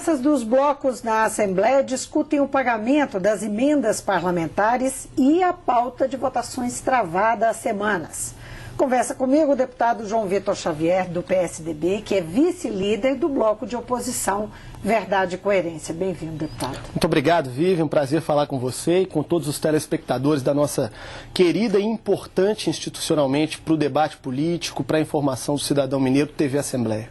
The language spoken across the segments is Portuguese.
Lideranças dos blocos na Assembleia discutem o pagamento das emendas parlamentares e a pauta de votações travada há semanas. Conversa comigo o deputado João Vitor Xavier, do PSDB, que é vice-líder do bloco de oposição Verdade e Coerência. Bem-vindo, deputado. Muito obrigado, Vivian. Um prazer falar com você e com todos os telespectadores da nossa querida e importante institucionalmente para o debate político, para a informação do cidadão mineiro, TV Assembleia.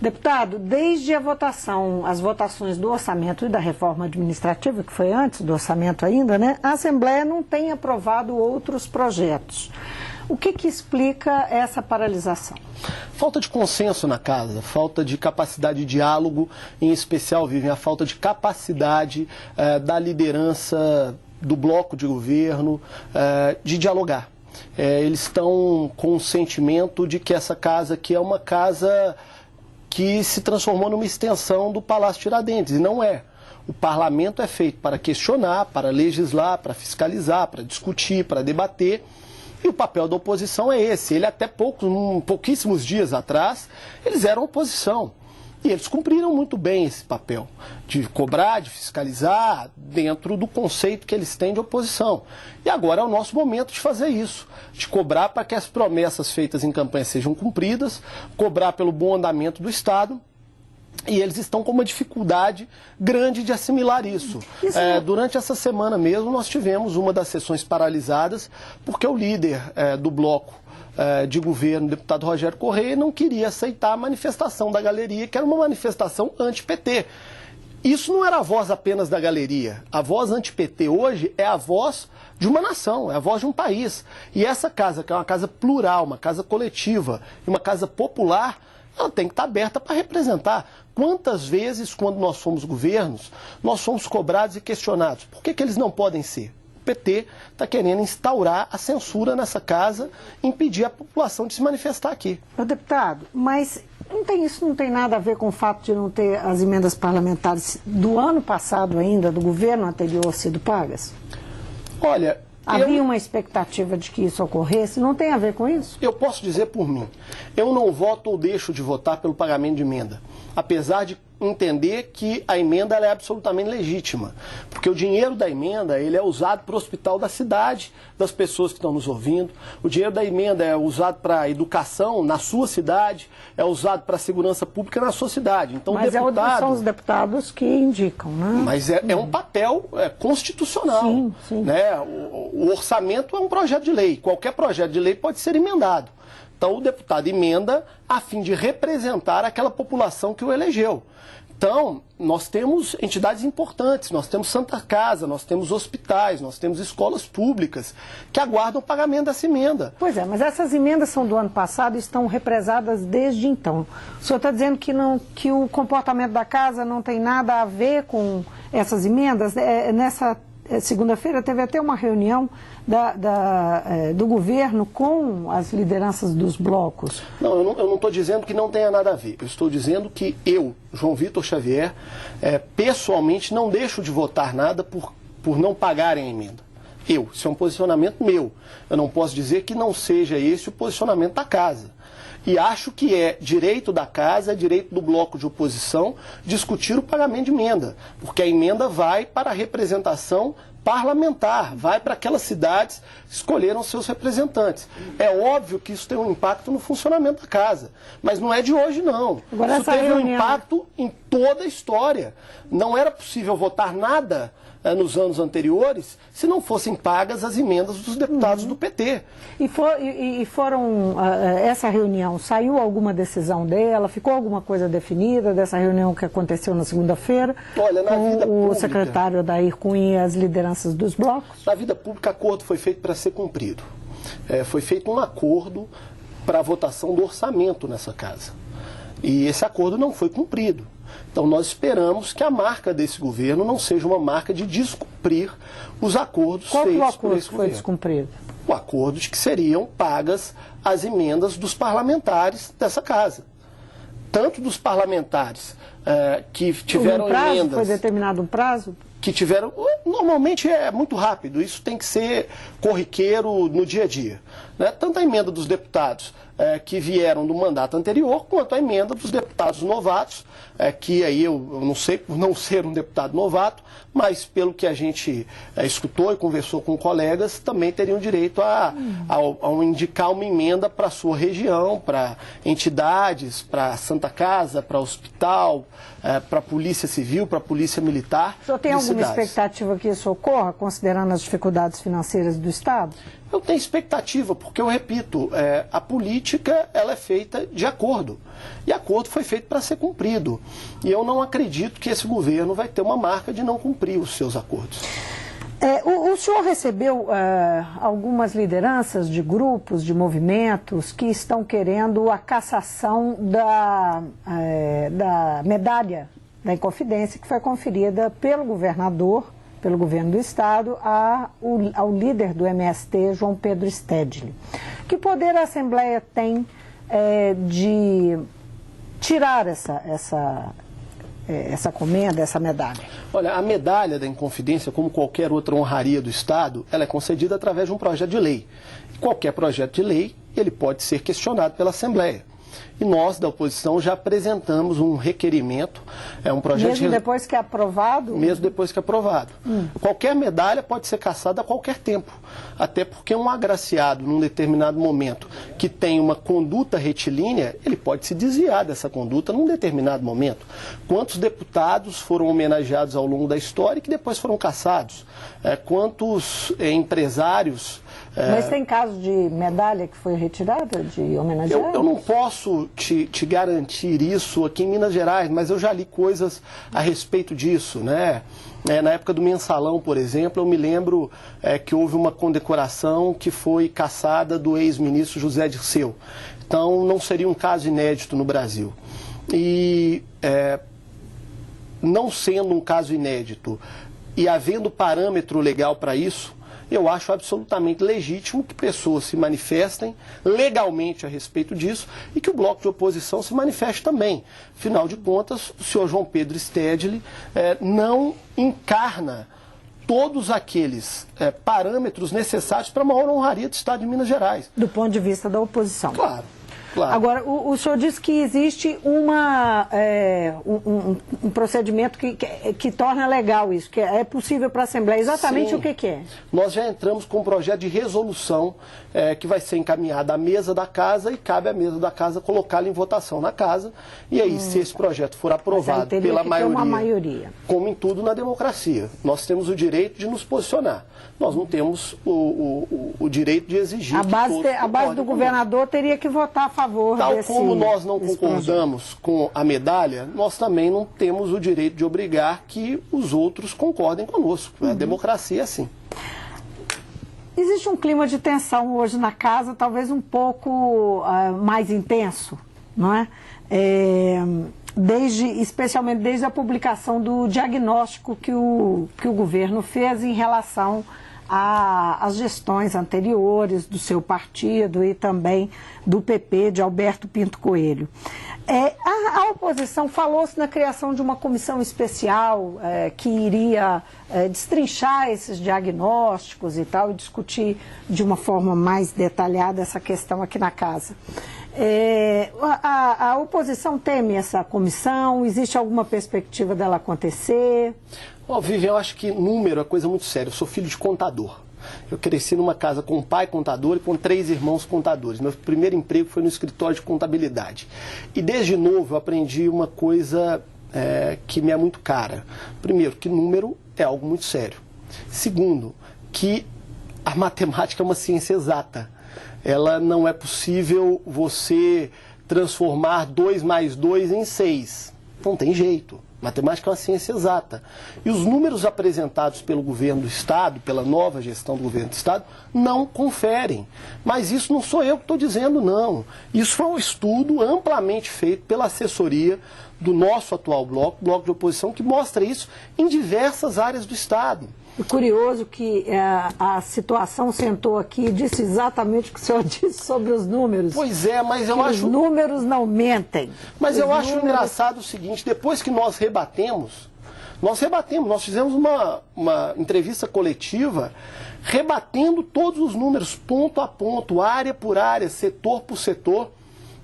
Deputado, desde a votação, as votações do orçamento e da reforma administrativa, que foi antes do orçamento ainda, né? A Assembleia não tem aprovado outros projetos. O que explica essa paralisação? Falta de consenso na casa, falta de capacidade de diálogo, em especial, Vivian, a falta de capacidade da liderança do bloco de governo de dialogar. Eles estão com o sentimento de que essa casa aqui é uma casa que se transformou numa extensão do Palácio Tiradentes, e não é. O parlamento é feito para questionar, para legislar, para fiscalizar, para discutir, para debater. E o papel da oposição é esse. Ele até pouquíssimos dias atrás, eles eram oposição. E eles cumpriram muito bem esse papel, de cobrar, de fiscalizar, dentro do conceito que eles têm de oposição. E agora é o nosso momento de fazer isso, de cobrar para que as promessas feitas em campanha sejam cumpridas, cobrar pelo bom andamento do Estado. E eles estão com uma dificuldade grande de assimilar isso. Durante essa semana mesmo, nós tivemos uma das sessões paralisadas, porque o líder do bloco de governo, o deputado Rogério Correia, não queria aceitar a manifestação da galeria, que era uma manifestação anti-PT. Isso não era a voz apenas da galeria. A voz anti-PT hoje é a voz de uma nação, é a voz de um país. E essa casa, que é uma casa plural, uma casa coletiva, uma casa popular, ela tem que estar aberta para representar. Quantas vezes, quando nós somos governos, nós somos cobrados e questionados? Por que eles não podem ser? O PT está querendo instaurar a censura nessa casa e impedir a população de se manifestar aqui. Deputado, mas isso não tem nada a ver com o fato de não ter as emendas parlamentares do ano passado ainda, do governo anterior, sido pagas? Olha, havia uma expectativa de que isso ocorresse? Não tem a ver com isso? Eu posso dizer por mim. Eu não voto ou deixo de votar pelo pagamento de emenda, apesar de entender que a emenda ela é absolutamente legítima, porque o dinheiro da emenda ele é usado para o hospital da cidade, das pessoas que estão nos ouvindo, o dinheiro da emenda é usado para a educação na sua cidade, é usado para a segurança pública na sua cidade. Então, mas são os deputados que indicam, né? Mas é um papel constitucional. Sim, sim. Né? O orçamento é um projeto de lei, qualquer projeto de lei pode ser emendado. Então, o deputado emenda a fim de representar aquela população que o elegeu. Então, nós temos entidades importantes, nós temos Santa Casa, nós temos hospitais, nós temos escolas públicas que aguardam o pagamento dessa emenda. Pois é, mas essas emendas são do ano passado e estão represadas desde então. O senhor está dizendo que o comportamento da casa não tem nada a ver com essas emendas? Nessa segunda-feira teve até uma reunião do governo com as lideranças dos blocos. Não, eu não estou dizendo que não tenha nada a ver. Eu estou dizendo que eu, João Vitor Xavier, pessoalmente não deixo de votar nada por não pagarem a emenda. Isso é um posicionamento meu. Eu não posso dizer que não seja esse o posicionamento da casa. E acho que é direito da casa, é direito do bloco de oposição discutir o pagamento de emenda, porque a emenda vai para a representação parlamentar, vai para aquelas cidades que escolheram seus representantes. É óbvio que isso tem um impacto no funcionamento da casa, mas não é de hoje não. Isso teve um impacto em toda a história. Não era possível votar nada nos anos anteriores se não fossem pagas as emendas dos deputados do PT. Essa reunião, saiu alguma decisão dela? Ficou alguma coisa definida dessa reunião que aconteceu na segunda-feira? Olha, com o secretário Adair Cunha e as lideranças dos blocos? Na vida pública, acordo foi feito para ser cumprido. Foi feito um acordo para a votação do orçamento nessa casa. E esse acordo não foi cumprido. Então nós esperamos que a marca desse governo não seja uma marca de descumprir os acordos feitos por esse governo. Qual acordo foi descumprido? O acordo de que seriam pagas as emendas dos parlamentares dessa casa. Tanto dos parlamentares que tiveram emendas... Foi determinado um prazo? Que tiveram... Normalmente é muito rápido, isso tem que ser corriqueiro no dia a dia. Né? Tanto a emenda dos deputados que vieram do mandato anterior, quanto a emenda dos deputados novatos, que aí eu não sei por não ser um deputado novato, mas pelo que a gente escutou e conversou com colegas, também teriam direito a indicar uma emenda para a sua região, para entidades, para Santa Casa, para hospital, para a Polícia Civil, para a Polícia Militar. O senhor tem alguma expectativa que isso ocorra, considerando as dificuldades financeiras do Estado? Eu tenho expectativa, porque eu repito, a política ela é feita de acordo. E acordo foi feito para ser cumprido. E eu não acredito que esse governo vai ter uma marca de não cumprir os seus acordos. O senhor recebeu algumas lideranças de grupos, de movimentos que estão querendo a cassação da medalha da Inconfidência, que foi conferida pelo governador, pelo governo do Estado, ao líder do MST, João Pedro Stedley. Que poder a Assembleia tem de tirar essa comenda, essa medalha? Olha, a medalha da Inconfidência, como qualquer outra honraria do Estado, ela é concedida através de um projeto de lei. Qualquer projeto de lei, ele pode ser questionado pela Assembleia. E nós, da oposição, já apresentamos um requerimento, um projeto Mesmo depois que é aprovado? Mesmo depois que é aprovado. Qualquer medalha pode ser cassada a qualquer tempo, até porque um agraciado, num determinado momento, que tem uma conduta retilínea, ele pode se desviar dessa conduta num determinado momento. Quantos deputados foram homenageados ao longo da história e que depois foram cassados? Quantos empresários... Mas tem caso de medalha que foi retirada, de homenageados? Eu não posso te garantir isso aqui em Minas Gerais, mas eu já li coisas a respeito disso, né? Na época do Mensalão, por exemplo, eu me lembro que houve uma condecoração que foi cassada do ex-ministro José Dirceu. Então, não seria um caso inédito no Brasil. E, não sendo um caso inédito e havendo parâmetro legal para isso, eu acho absolutamente legítimo que pessoas se manifestem legalmente a respeito disso e que o bloco de oposição se manifeste também. Afinal de contas, o senhor João Pedro Stedley não encarna todos aqueles parâmetros necessários para a maior honraria do Estado de Minas Gerais. Do ponto de vista da oposição. Claro. Claro. Agora, o senhor disse que existe um procedimento que torna legal isso, que é possível para a Assembleia. Exatamente. Sim. O que é? Nós já entramos com um projeto de resolução que vai ser encaminhado à mesa da Casa e cabe à mesa da Casa colocá-lo em votação na Casa. E aí, se esse projeto for aprovado pela maioria, como em tudo na democracia, nós temos o direito de nos posicionar. Nós não temos o direito de exigir a base do governador teria que votar a favor desse como nós não concordamos com a medalha, nós também não temos o direito de obrigar que os outros concordem conosco. A democracia é assim. Existe um clima de tensão hoje na Casa, talvez um pouco mais intenso, não é? Especialmente desde a publicação do diagnóstico que o governo fez em relação às gestões anteriores do seu partido e também do PP, de Alberto Pinto Coelho. A oposição falou-se na criação de uma comissão especial que iria destrinchar esses diagnósticos e tal, e discutir de uma forma mais detalhada essa questão aqui na Casa. A oposição teme essa comissão? Existe alguma perspectiva dela acontecer? Vivian, eu acho que número é coisa muito séria. Eu sou filho de contador. Eu cresci numa casa com um pai contador e com 3 irmãos contadores. Meu primeiro emprego foi no escritório de contabilidade. E desde novo eu aprendi uma coisa que me é muito cara. Primeiro, que número é algo muito sério. Segundo, que a matemática é uma ciência exata. Ela não é possível você transformar 2 mais 2 em 6. Não tem jeito. Matemática é uma ciência exata. E os números apresentados pelo governo do Estado, pela nova gestão do governo do Estado, não conferem. Mas isso não sou eu que estou dizendo, não. Isso foi um estudo amplamente feito pela assessoria do nosso atual bloco de oposição, que mostra isso em diversas áreas do Estado. É curioso que a situação sentou aqui e disse exatamente o que o senhor disse sobre os números. Pois é, mas eu acho... Os números não mentem. Mas eu acho engraçado o seguinte, depois que nós rebatemos, Nós rebatemos, nós fizemos uma entrevista coletiva rebatendo todos os números, ponto a ponto, área por área, setor por setor,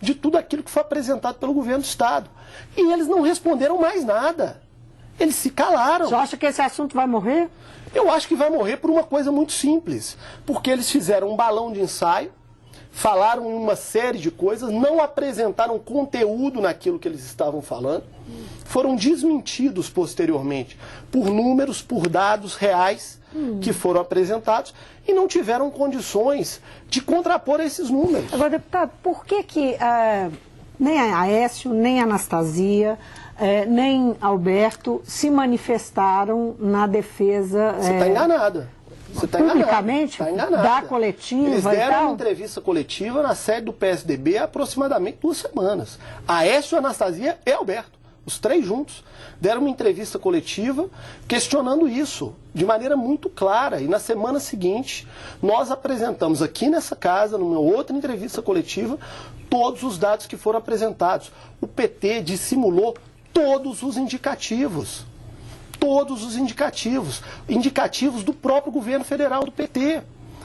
de tudo aquilo que foi apresentado pelo governo do Estado. E eles não responderam mais nada. Eles se calaram. Você acha que esse assunto vai morrer? Eu acho que vai morrer por uma coisa muito simples. Porque eles fizeram um balão de ensaio, falaram uma série de coisas, não apresentaram conteúdo naquilo que eles estavam falando, foram desmentidos posteriormente por números, por dados reais que foram apresentados e não tiveram condições de contrapor esses números. Agora, deputado, por que nem a Aécio, nem a Anastasia, nem Alberto se manifestaram na defesa... Você está enganada. Você está publicamente, da coletiva Eles deram e tal? uma entrevista coletiva na sede do PSDB há aproximadamente 2 semanas. Aécio, Anastasia e Alberto, os 3 juntos, deram uma entrevista coletiva questionando isso de maneira muito clara. E na semana seguinte, nós apresentamos aqui nessa casa, numa outra entrevista coletiva, todos os dados que foram apresentados. O PT dissimulou todos os indicativos. Todos os indicativos. Indicativos do próprio governo federal do PT.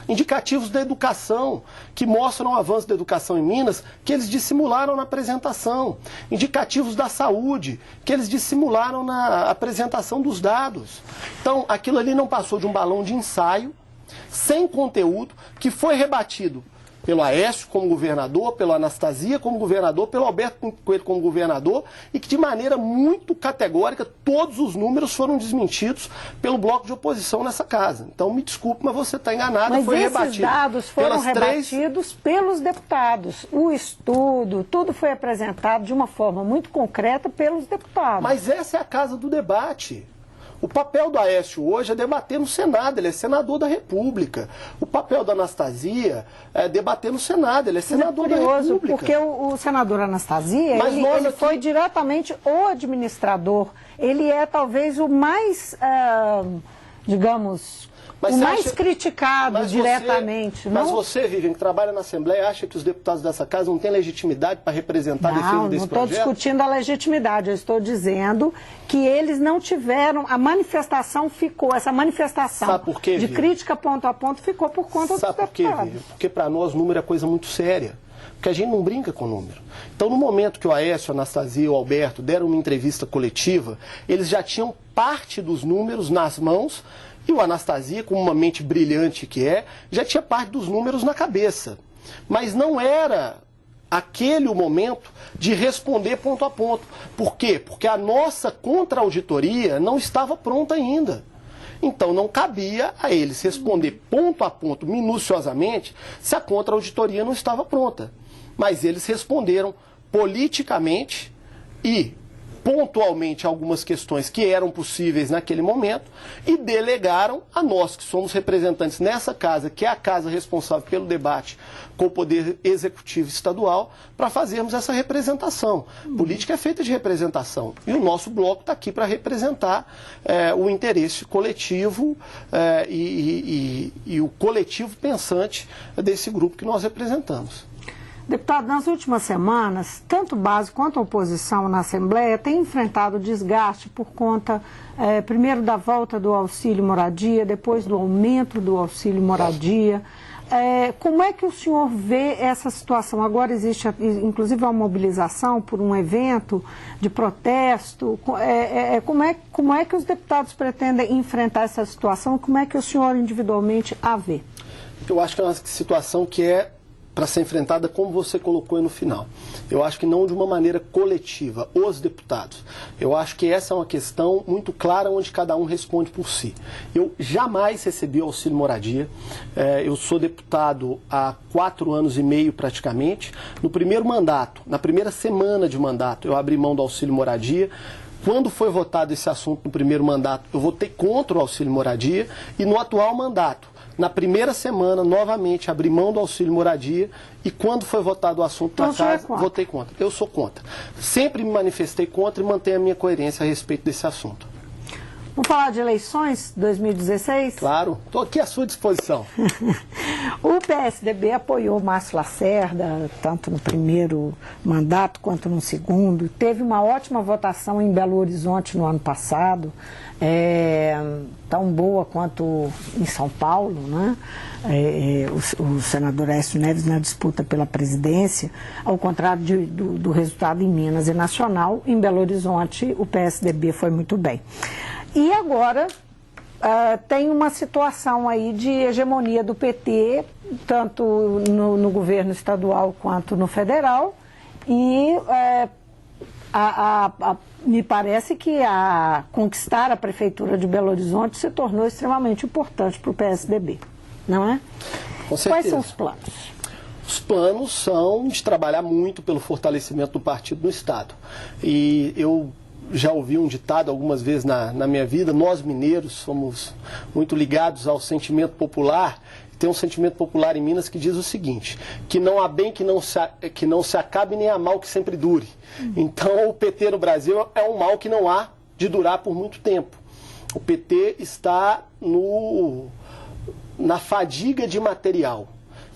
Indicativos da educação, que mostram o avanço da educação em Minas, que eles dissimularam na apresentação. Indicativos da saúde, que eles dissimularam na apresentação dos dados. Então, aquilo ali não passou de um balão de ensaio, sem conteúdo, que foi rebatido pelo Aécio como governador, pela Anastasia como governador, pelo Alberto Coelho como governador, e que de maneira muito categórica todos os números foram desmentidos pelo bloco de oposição nessa casa. Então me desculpe, mas você está enganada. Mas foi esses dados foram rebatidos pelos deputados. O estudo, tudo foi apresentado de uma forma muito concreta pelos deputados. Mas essa é a casa do debate. O papel do Aécio hoje é debater no Senado, ele é senador da República. O papel da Anastasia é debater no Senado, ele é senador da República. Porque o senador Anastasia, ele foi diretamente o administrador. Ele é talvez o mais, digamos... o mais criticado diretamente. Mas você, Vivian, que trabalha na Assembleia, acha que os deputados dessa casa não têm legitimidade para representar a defesa desse projeto? Não estou discutindo a legitimidade, eu estou dizendo que eles não tiveram, a manifestação ficou, essa manifestação Sabe por quê, de Vivian? crítica ponto a ponto ficou por conta dos deputados. Sabe por quê, Vivian? Porque para nós número é coisa muito séria. Porque a gente não brinca com número. Então, no momento que o Aécio, a Anastasia e o Alberto deram uma entrevista coletiva, eles já tinham parte dos números nas mãos. E o Anastasia, com uma mente brilhante que é, já tinha parte dos números na cabeça. Mas não era aquele o momento de responder ponto a ponto. Por quê? Porque a nossa contra-auditoria não estava pronta ainda. Então não cabia a eles responder ponto a ponto, minuciosamente, se a contra-auditoria não estava pronta. Mas eles responderam politicamente e pontualmente algumas questões que eram possíveis naquele momento e delegaram a nós, que somos representantes nessa casa, que é a casa responsável pelo debate com o Poder Executivo Estadual, para fazermos essa representação. Política é feita de representação e o nosso bloco está aqui para representar o interesse coletivo e o coletivo pensante desse grupo que nós representamos. Deputado, nas últimas semanas, tanto base quanto a oposição na Assembleia tem enfrentado desgaste por conta, primeiro, da volta do auxílio moradia, depois do aumento do auxílio moradia. Como é que o senhor vê essa situação? Agora existe, inclusive, uma mobilização por um evento de protesto. Como é que os deputados pretendem enfrentar essa situação? Como é que o senhor individualmente a vê? Eu acho que é uma situação que é para ser enfrentada como você colocou aí no final. Eu acho que não de uma maneira coletiva, os deputados. Eu acho que essa é uma questão muito clara onde cada um responde por si. Eu jamais recebi auxílio moradia. Eu sou deputado há 4 anos e meio praticamente. No primeiro mandato, na primeira semana de mandato, eu abri mão do auxílio moradia. Quando foi votado esse assunto no primeiro mandato, eu votei contra o auxílio moradia e no atual mandato, na primeira semana, novamente, abri mão do auxílio moradia e quando foi votado o assunto na casa, votei contra. Eu sou contra. Sempre me manifestei contra e mantenho a minha coerência a respeito desse assunto. Vamos falar de eleições 2016? Claro, estou aqui à sua disposição. O PSDB apoiou Márcio Lacerda, tanto no primeiro mandato quanto no segundo. Teve uma ótima votação em Belo Horizonte no ano passado, tão boa quanto em São Paulo, né? O senador Aécio Neves na disputa pela presidência, ao contrário do resultado em Minas e Nacional, em Belo Horizonte o PSDB foi muito bem. E agora tem uma situação aí de hegemonia do PT, tanto no governo estadual quanto no federal, e me parece que conquistar a prefeitura de Belo Horizonte se tornou extremamente importante para o PSDB, não é? Com certeza. Quais são os planos? Os planos são de trabalhar muito pelo fortalecimento do partido no Estado. E eu já ouvi um ditado algumas vezes na minha vida: nós mineiros somos muito ligados ao sentimento popular. Tem um sentimento popular em Minas que diz o seguinte: que não há bem que não se acabe, nem há mal que sempre dure. Então o PT no Brasil é um mal que não há de durar por muito tempo. O PT está na fadiga de material,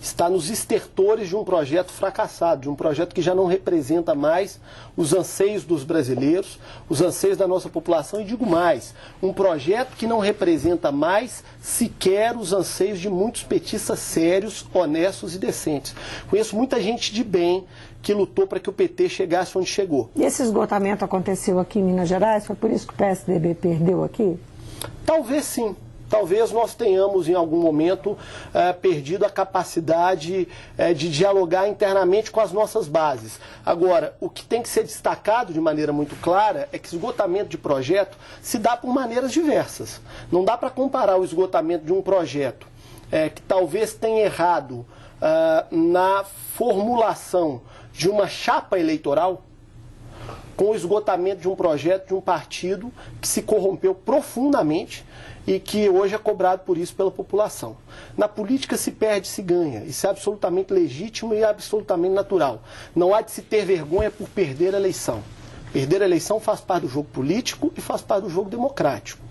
está nos estertores de um projeto fracassado, de um projeto que já não representa mais os anseios dos brasileiros, os anseios da nossa população, e digo mais, um projeto que não representa mais sequer os anseios de muitos petistas sérios, honestos e decentes. Conheço muita gente de bem que lutou para que o PT chegasse onde chegou. E esse esgotamento aconteceu aqui em Minas Gerais? Foi por isso que o PSDB perdeu aqui? Talvez sim. Talvez nós tenhamos, em algum momento, perdido a capacidade de dialogar internamente com as nossas bases. Agora, o que tem que ser destacado de maneira muito clara é que esgotamento de projeto se dá por maneiras diversas. Não dá para comparar o esgotamento de um projeto que talvez tenha errado na formulação de uma chapa eleitoral com o esgotamento de um projeto de um partido que se corrompeu profundamente e que hoje é cobrado por isso pela população. Na política se perde, se ganha. Isso é absolutamente legítimo e absolutamente natural. Não há de se ter vergonha por perder a eleição. Perder a eleição faz parte do jogo político e faz parte do jogo democrático.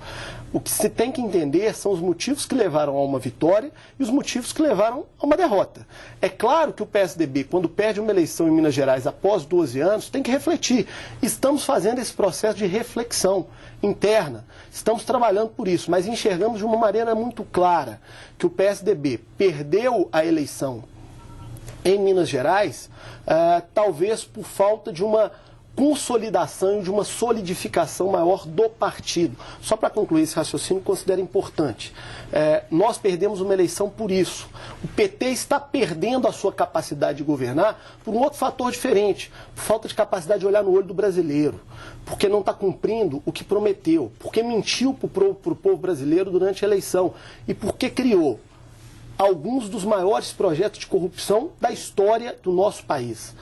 O que se tem que entender são os motivos que levaram a uma vitória e os motivos que levaram a uma derrota. É claro que o PSDB, quando perde uma eleição em Minas Gerais após 12 anos, tem que refletir. Estamos fazendo esse processo de reflexão interna. Estamos trabalhando por isso, mas enxergamos de uma maneira muito clara que o PSDB perdeu a eleição em Minas Gerais, talvez por falta de uma consolidação e de uma solidificação maior do partido. Só para concluir esse raciocínio, considero importante. Nós perdemos uma eleição por isso. O PT está perdendo a sua capacidade de governar por um outro fator diferente, por falta de capacidade de olhar no olho do brasileiro, porque não está cumprindo o que prometeu, porque mentiu para o povo brasileiro durante a eleição e porque criou alguns dos maiores projetos de corrupção da história do nosso país.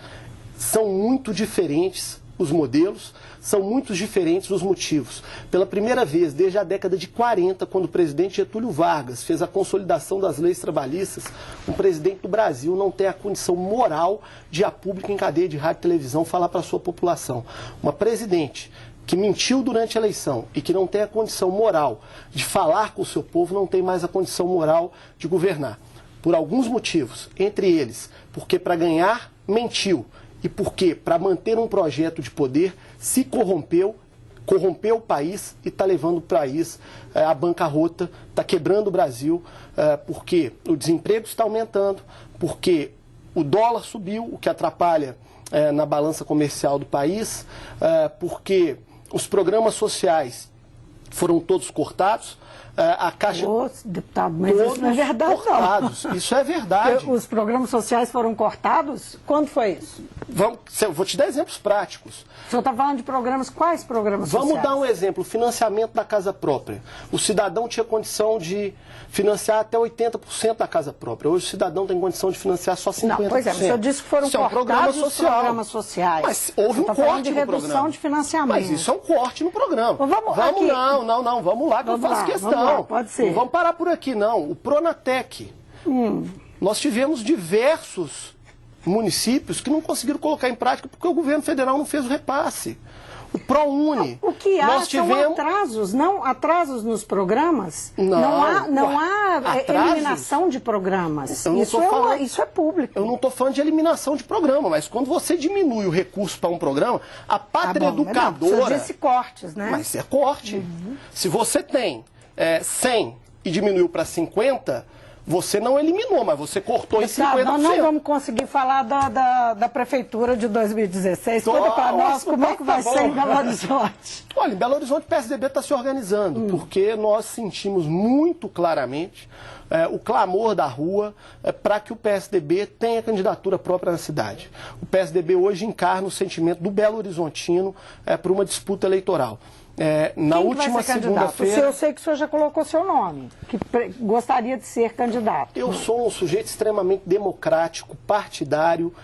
São muito diferentes os modelos, são muito diferentes os motivos. Pela primeira vez desde a década de 40, quando o presidente Getúlio Vargas fez a consolidação das leis trabalhistas, um presidente do Brasil não tem a condição moral de ir a público em cadeia de rádio e televisão falar para a sua população. Uma presidente que mentiu durante a eleição e que não tem a condição moral de falar com o seu povo, não tem mais a condição moral de governar. Por alguns motivos, entre eles, porque para ganhar, mentiu. E porque, para manter um projeto de poder, se corrompeu o país e está levando o país à bancarrota, está quebrando o Brasil, porque o desemprego está aumentando, porque o dólar subiu, o que atrapalha na balança comercial do país, porque os programas sociais foram todos cortados. A Caixa... deputado, mas isso não é verdade, cortados. Não. Isso é verdade. Os programas sociais foram cortados? Quando foi isso? Vou te dar exemplos práticos. O senhor está falando de programas, quais programas sociais? Vamos dar um exemplo, o financiamento da casa própria. O cidadão tinha condição de financiar até 80% da casa própria. Hoje o cidadão tem condição de financiar só 50%. Não, pois é, mas o senhor disse que foram cortados os programas sociais. Mas houve um corte no programa. Redução de financiamento. Mas isso é um corte no programa. Vamos lá que eu faço questão. Vamos lá, pode ser. Não vamos parar por aqui, não. O Pronatec. Nós tivemos diversos municípios que não conseguiram colocar em prática porque o governo federal não fez o repasse. O ProUni. O que há nós tivemos... são atrasos, não atrasos nos programas. Não há eliminação de programas. Isso é público. Eu não estou falando de eliminação de programa, mas quando você diminui o recurso para um programa, a pátria educadora... Você disse cortes, né? Mas é corte. Se você tem 100 e diminuiu para 50... Você não eliminou, mas você cortou em 50%. Nós não vamos conseguir falar da Prefeitura de 2016. Conta para nós como é que vai ser em Belo Horizonte. Olha, em Belo Horizonte o PSDB está se organizando, porque nós sentimos muito claramente o clamor da rua para que o PSDB tenha candidatura própria na cidade. O PSDB hoje encarna o sentimento do Belo Horizontino para uma disputa eleitoral. Na última segunda-feira... Eu sei que o senhor já colocou seu nome, que gostaria de ser candidato. Eu sou um sujeito extremamente democrático, partidário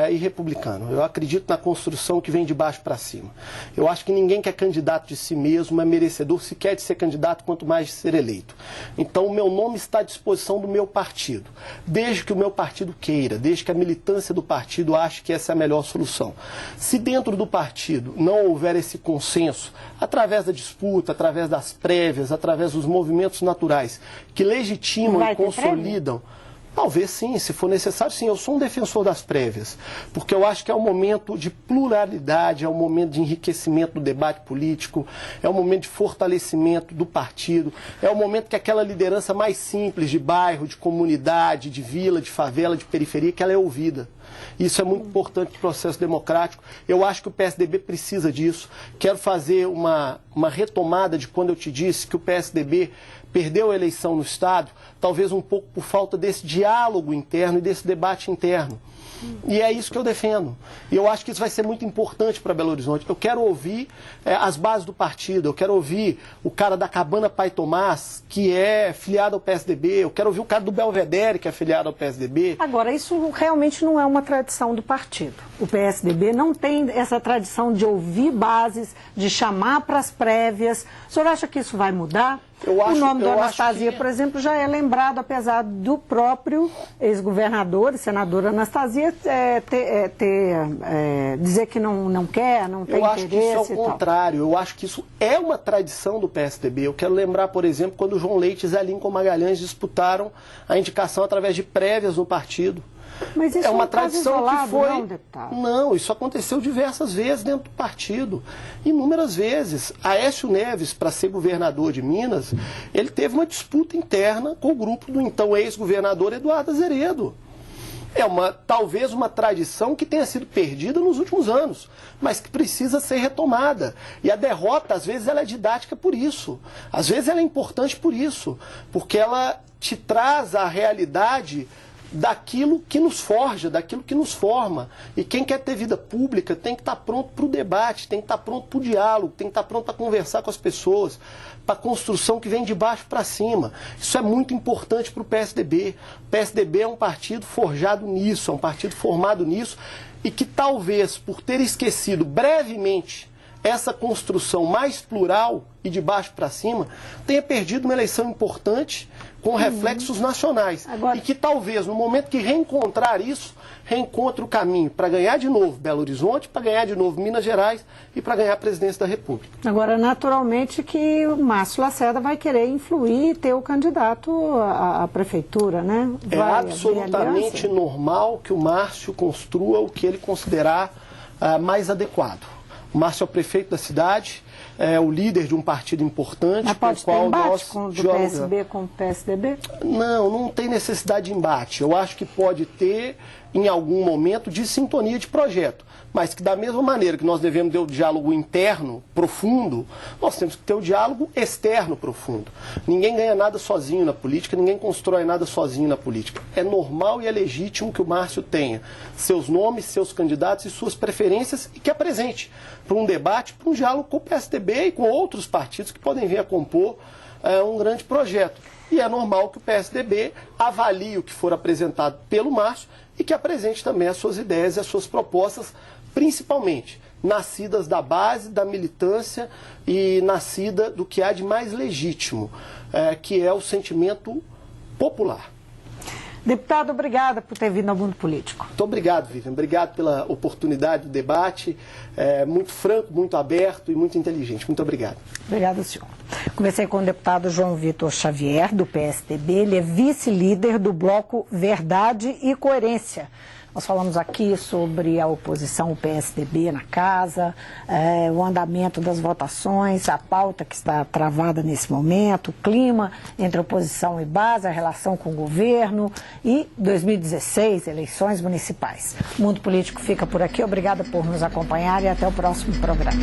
e republicano. Eu acredito na construção que vem de baixo para cima. Eu acho que ninguém que é candidato de si mesmo é merecedor sequer de ser candidato, quanto mais de ser eleito. Então o meu nome está à disposição do meu partido, desde que o meu partido queira, desde que a militância do partido ache que essa é a melhor solução. Se dentro do partido não houver esse consenso, através da disputa, através das prévias, através dos movimentos naturais que legitimam e consolidam... Talvez sim, se for necessário, sim. Eu sou um defensor das prévias, porque eu acho que é um momento de pluralidade, é um momento de enriquecimento do debate político, é um momento de fortalecimento do partido, é um momento que aquela liderança mais simples de bairro, de comunidade, de vila, de favela, de periferia, que ela é ouvida. Isso é muito importante para o processo democrático. Eu acho que o PSDB precisa disso. Quero fazer uma retomada de quando eu te disse que o PSDB perdeu a eleição no Estado, talvez um pouco por falta desse diálogo interno e desse debate interno. E é isso que eu defendo. E eu acho que isso vai ser muito importante para Belo Horizonte. Eu quero ouvir as bases do partido, eu quero ouvir o cara da Cabana Pai Tomás, que é filiado ao PSDB, eu quero ouvir o cara do Belvedere, que é filiado ao PSDB. Agora, isso realmente não é uma tradição do partido. O PSDB não tem essa tradição de ouvir bases, de chamar para as prévias. O senhor acha que isso vai mudar? O nome da Anastasia, por exemplo, já é lembrado, apesar do próprio ex-governador e senador Anastasia dizer que não quer, não tem interesse. Eu acho que isso é o contrário. Eu acho que isso é uma tradição do PSDB. Eu quero lembrar, por exemplo, quando o João Leite e Zé Lincoln Magalhães disputaram a indicação através de prévias no partido. Mas isso é uma tradição isolado, que foi... não, deputado? Não, isso aconteceu diversas vezes dentro do partido. Inúmeras vezes. Aécio Neves, para ser governador de Minas, ele teve uma disputa interna com o grupo do então ex-governador Eduardo Azeredo. Talvez uma tradição que tenha sido perdida nos últimos anos, mas que precisa ser retomada. E a derrota, às vezes, ela é didática por isso. Às vezes ela é importante por isso, porque ela te traz a realidade daquilo que nos forja, daquilo que nos forma. E quem quer ter vida pública tem que estar pronto para o debate, tem que estar pronto para o diálogo, tem que estar pronto para conversar com as pessoas, para a construção que vem de baixo para cima. Isso é muito importante para o PSDB. O PSDB é um partido forjado nisso, é um partido formado nisso, e que talvez, por ter esquecido brevemente essa construção mais plural e de baixo para cima, tenha perdido uma eleição importante com reflexos nacionais. E que talvez, no momento que reencontrar isso, reencontre o caminho para ganhar de novo Belo Horizonte, para ganhar de novo Minas Gerais e para ganhar a presidência da República. Agora, naturalmente que o Márcio Lacerda vai querer influir e ter o candidato à prefeitura, né? É absolutamente normal que o Márcio construa o que ele considerar mais adequado. O Márcio é o prefeito da cidade, é o líder de um partido importante. Mas pode ter embate do PSB com o PSDB? Não tem necessidade de embate. Eu acho que pode ter, em algum momento, de sintonia de projeto. Mas que da mesma maneira que nós devemos ter o diálogo interno profundo, nós temos que ter o diálogo externo profundo. Ninguém ganha nada sozinho na política, ninguém constrói nada sozinho na política. É normal e é legítimo que o Márcio tenha seus nomes, seus candidatos e suas preferências e que apresente para um debate, para um diálogo com o PSDB e com outros partidos que podem vir a compor um grande projeto. E é normal que o PSDB avalie o que for apresentado pelo Márcio e que apresente também as suas ideias e as suas propostas, principalmente nascidas da base, da militância e nascida do que há de mais legítimo, que é o sentimento popular. Deputado, obrigada por ter vindo ao Mundo Político. Muito obrigado, Vivian. Obrigado pela oportunidade do debate. Muito franco, muito aberto e muito inteligente. Muito obrigado. Obrigada, senhor. Conversei com o deputado João Vitor Xavier, do PSDB. Ele é vice-líder do bloco Verdade e Coerência. Nós falamos aqui sobre a oposição ao PSDB na casa, o andamento das votações, a pauta que está travada nesse momento, o clima entre oposição e base, a relação com o governo e 2016, eleições municipais. O Mundo Político fica por aqui. Obrigada por nos acompanhar e até o próximo programa.